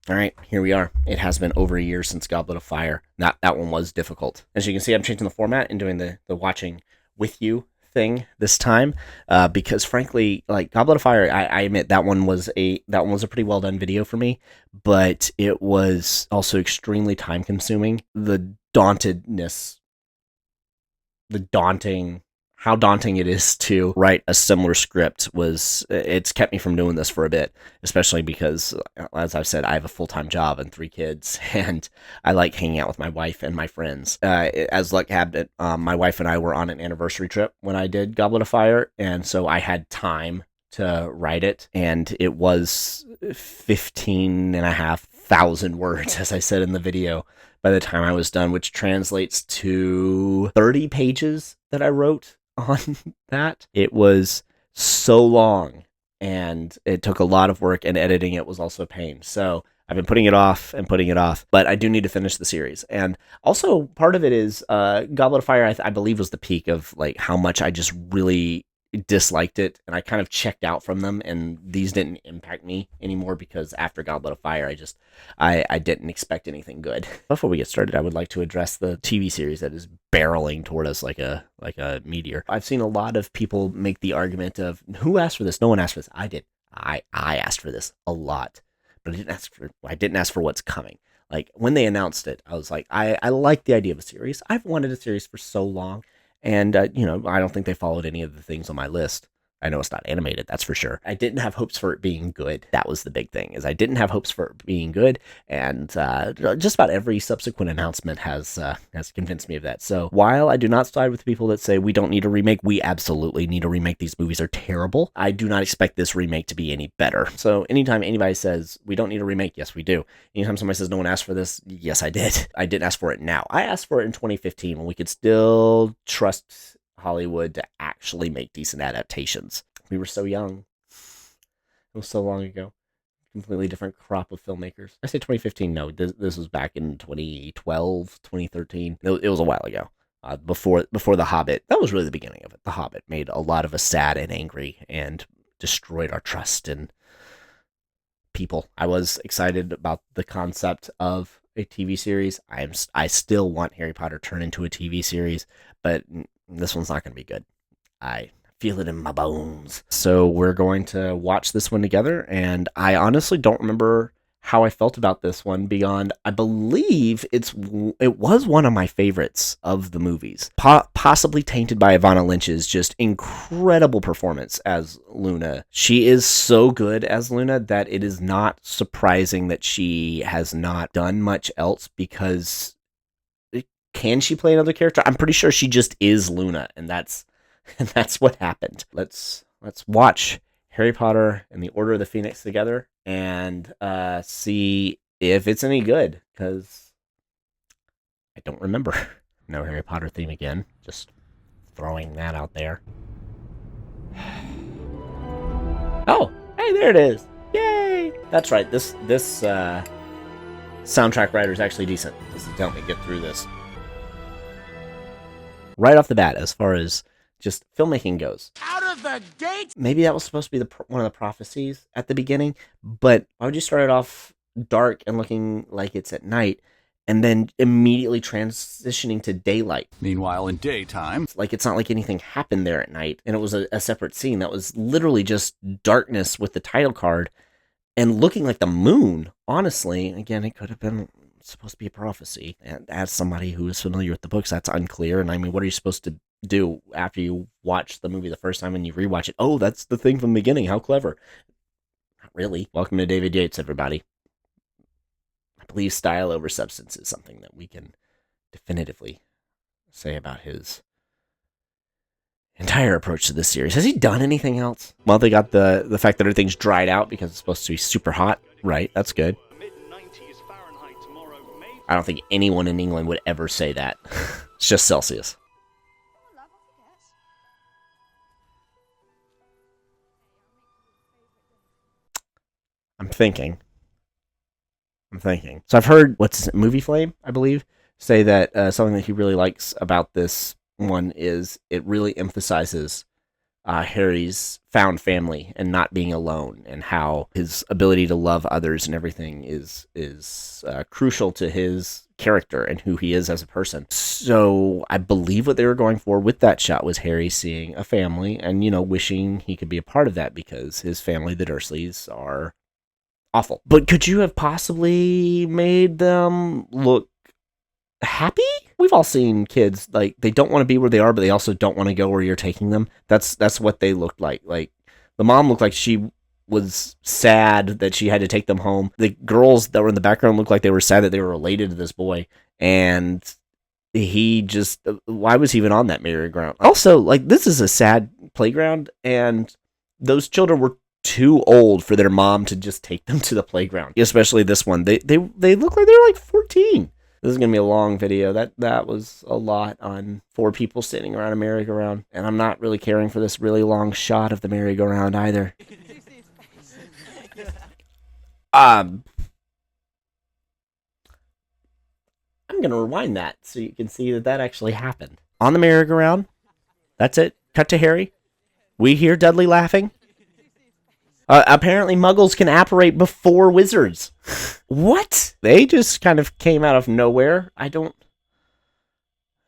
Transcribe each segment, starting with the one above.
All right, here we are. It has been over a year since Goblet of Fire. That one was difficult. As you can see, I'm changing the format and doing the watching with you thing this time, because frankly, like Goblet of Fire, I admit that one was a pretty well done video for me, but it was also extremely time consuming. The daunting how daunting it is to write a similar script it's kept me from doing this for a bit, especially because, as I've said, I have a full-time job and 3 kids, and I like hanging out with my wife and my friends. As luck had it, my wife and I were on an anniversary trip when I did Goblet of Fire, and so I had time to write it, and it was 15,500 words, as I said in the video, by the time I was done, which translates to 30 pages that I wrote on that. It was so long, and it took a lot of work, and editing it was also a pain. So I've been putting it off and putting it off, but I do need to finish the series. And also part of it is Goblet of Fire, I believe, was the peak of like how much I just really disliked it, and I kind of checked out from them, and these didn't impact me anymore because after Goblet of Fire, I didn't expect anything good. Before we get started, I would like to address the TV series that is barreling toward us like a meteor. I've seen a lot of people make the argument of, who asked for this? No one asked for this. I did. I asked for this a lot, but I didn't ask for what's coming. Like when they announced it, I was like, I like the idea of a series. I've wanted a series for so long. And, I don't think they followed any of the things on my list. I know it's not animated, that's for sure. I didn't have hopes for it being good. That was the big thing, is I didn't have hopes for it being good, and just about every subsequent announcement has convinced me of that. So while I do not side with people that say we don't need a remake, we absolutely need a remake. These movies are terrible. I do not expect this remake to be any better. So anytime anybody says we don't need a remake, yes, we do. Anytime somebody says no one asked for this, yes, I did. I didn't ask for it now. I asked for it in 2015 when we could still trust Hollywood to actually make decent adaptations. We were so young. It was so long ago. Completely different crop of filmmakers. I say 2015, no. This was back in 2012, 2013. It was a while ago. Before The Hobbit. That was really the beginning of it. The Hobbit made a lot of us sad and angry and destroyed our trust in people. I was excited about the concept of a TV series. I still want Harry Potter turned into a TV series, but this one's not going to be good. I feel it in my bones. So we're going to watch this one together, and I honestly don't remember how I felt about this one beyond, I believe it was one of my favorites of the movies. Possibly tainted by Ivana Lynch's just incredible performance as Luna. She is so good as Luna that it is not surprising that she has not done much else, because can she play another character? I'm pretty sure she just is Luna, and that's what happened. Let's watch Harry Potter and the Order of the Phoenix together and see if it's any good, because I don't remember. No Harry Potter theme again. Just throwing that out there. Oh, hey, there it is. Yay! That's right. This soundtrack writer is actually decent. This is help me get through this. Right off the bat, as far as just filmmaking goes. Out of the gate! Maybe that was supposed to be one of the prophecies at the beginning, but why would you start it off dark and looking like it's at night, and then immediately transitioning to daylight? Meanwhile, in daytime, Like, it's not like anything happened there at night, and it was a separate scene. That was literally just darkness with the title card and looking like the moon. Honestly, again, it could have been supposed to be a prophecy. And as somebody who is familiar with the books, that's unclear. And I mean, what are you supposed to do after you watch the movie the first time and you rewatch it? Oh, that's the thing from the beginning. How clever. Not really. Welcome to David Yates, everybody. I believe style over substance is something that we can definitively say about his entire approach to this series. Has he done anything else? Well, they got the fact that everything's dried out because it's supposed to be super hot. Right, that's good. I don't think anyone in England would ever say that. It's just Celsius. I'm thinking. So I've heard, Movie Flame, I believe, say that something that he really likes about this one is it really emphasizes Harry's found family and not being alone, and how his ability to love others and everything is crucial to his character and who he is as a person. So I believe what they were going for with that shot was Harry seeing a family and, wishing he could be a part of that, because his family, the Dursleys, are awful. But could you have possibly made them look happy? We've all seen kids, like, they don't want to be where they are, but they also don't want to go where you're taking them. That's what they looked like. Like, the mom looked like she was sad that she had to take them home. The girls that were in the background looked like they were sad that they were related to this boy. And he just, why was he even on that merry-go-round? Also, like, this is a sad playground, and those children were too old for their mom to just take them to the playground. Especially this one. They look like they're like 14. This is going to be a long video. That was a lot on 4 people sitting around a merry-go-round. And I'm not really caring for this really long shot of the merry-go-round either. I'm going to rewind that so you can see that actually happened. On the merry-go-round. That's it. Cut to Harry. We hear Dudley laughing. Apparently muggles can apparate before wizards. What? They just kind of came out of nowhere. I don't...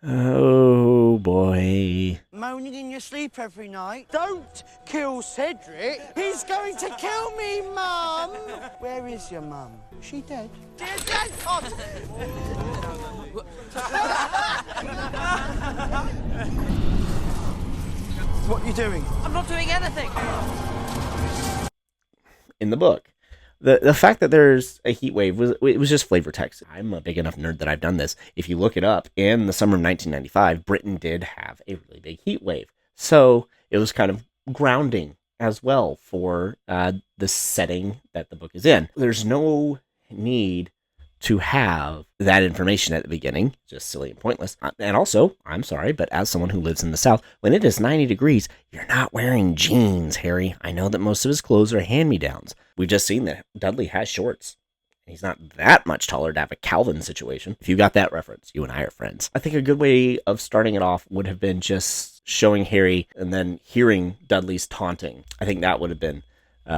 Oh, boy. Moaning in your sleep every night. Don't kill Cedric. He's going to kill me, Mum. Where is your mum? Is she dead? Dead? What are you doing? I'm not doing anything. In the book, the fact that there's a heat wave was just flavor text. I'm a big enough nerd that I've done this. If you look it up, in the summer of 1995, Britain did have a really big heat wave, so it was kind of grounding as well for the setting that the book is in. There's no need to have that information at the beginning. Just silly and pointless. And also, I'm sorry, but as someone who lives in the South, when it is 90 degrees, you're not wearing jeans, Harry. I know that most of his clothes are hand-me-downs. We've just seen that Dudley has shorts. He's not that much taller to have a Calvin situation. If you got that reference, you and I are friends. I think a good way of starting it off would have been just showing Harry and then hearing Dudley's taunting. I think that would have been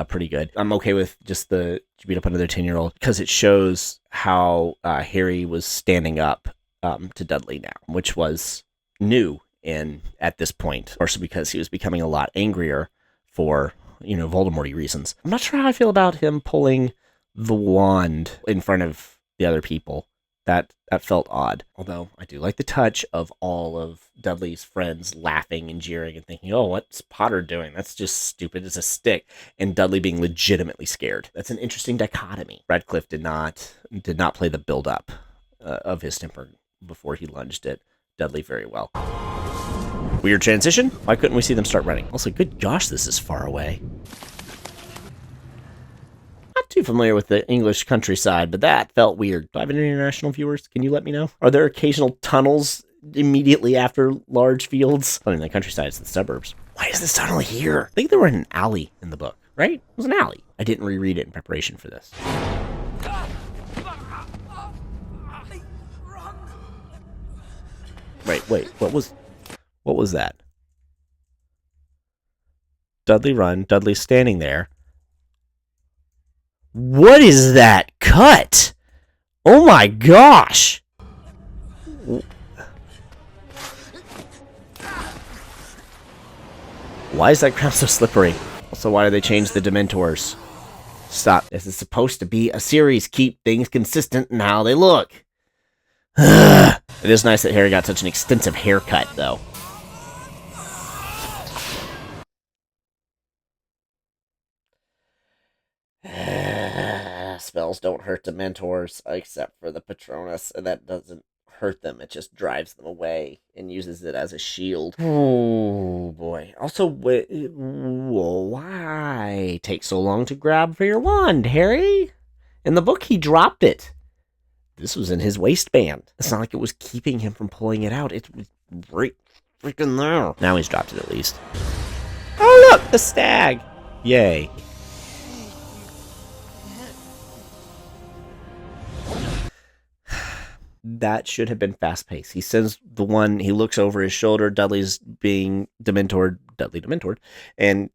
pretty good. I'm okay with just the beat up another 10-year-old because it shows how Harry was standing up to Dudley now, which was new at this point, also because he was becoming a lot angrier for, Voldemort-y reasons. I'm not sure how I feel about him pulling the wand in front of the other people. That felt odd. Although I do like the touch of all of Dudley's friends laughing and jeering and thinking, oh, what's Potter doing? That's just stupid as a stick. And Dudley being legitimately scared. That's an interesting dichotomy. Radcliffe did not play the build-up of his temper before he lunged at Dudley very well. Weird transition? Why couldn't we see them start running? Also, good gosh, this is far away. Too familiar with the English countryside, but that felt weird. Do I have any international viewers? Can you let me know? Are there occasional tunnels immediately after large fields? I mean, the countryside is the suburbs. Why is this tunnel here? I think they were in an alley in the book, right? It was an alley. I didn't reread it in preparation for this. Wait, what was that? Dudley run, Dudley standing there. What is that cut? Oh my gosh! Why is that ground so slippery? Also, why did they change the Dementors? Stop. This is supposed to be a series. Keep things consistent in how they look. It is nice that Harry got such an extensive haircut, though. Spells don't hurt Dementors, except for the Patronus, and that doesn't hurt them, it just drives them away and uses it as a shield. Oh, boy. Also, why take so long to grab for your wand, Harry? In the book, he dropped it. This was in his waistband. It's not like it was keeping him from pulling it out. It was right freaking there. Now he's dropped it, at least. Oh, look! The stag! Yay. That should have been fast paced. He sends the one, he looks over his shoulder, Dudley's being Dudley Dementored,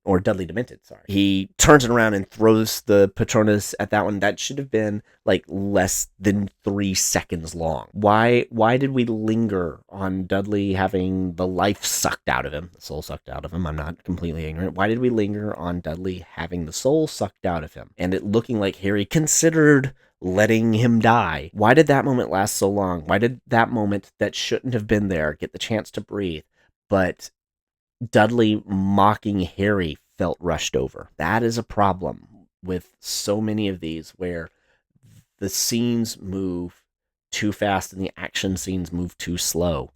or Dudley Demented, sorry. He turns it around and throws the Patronus at that one. That should have been like less than 3 seconds long. Why did we linger on Dudley having the life sucked out of him, the soul sucked out of him? I'm not completely ignorant. Why did we linger on Dudley having the soul sucked out of him and it looking like Harry considered letting him die? Why did that moment last so long? Why did that moment that shouldn't have been there get the chance to breathe, but Dudley mocking Harry felt rushed over? That is a problem with so many of these, where the scenes move too fast and the action scenes move too slow.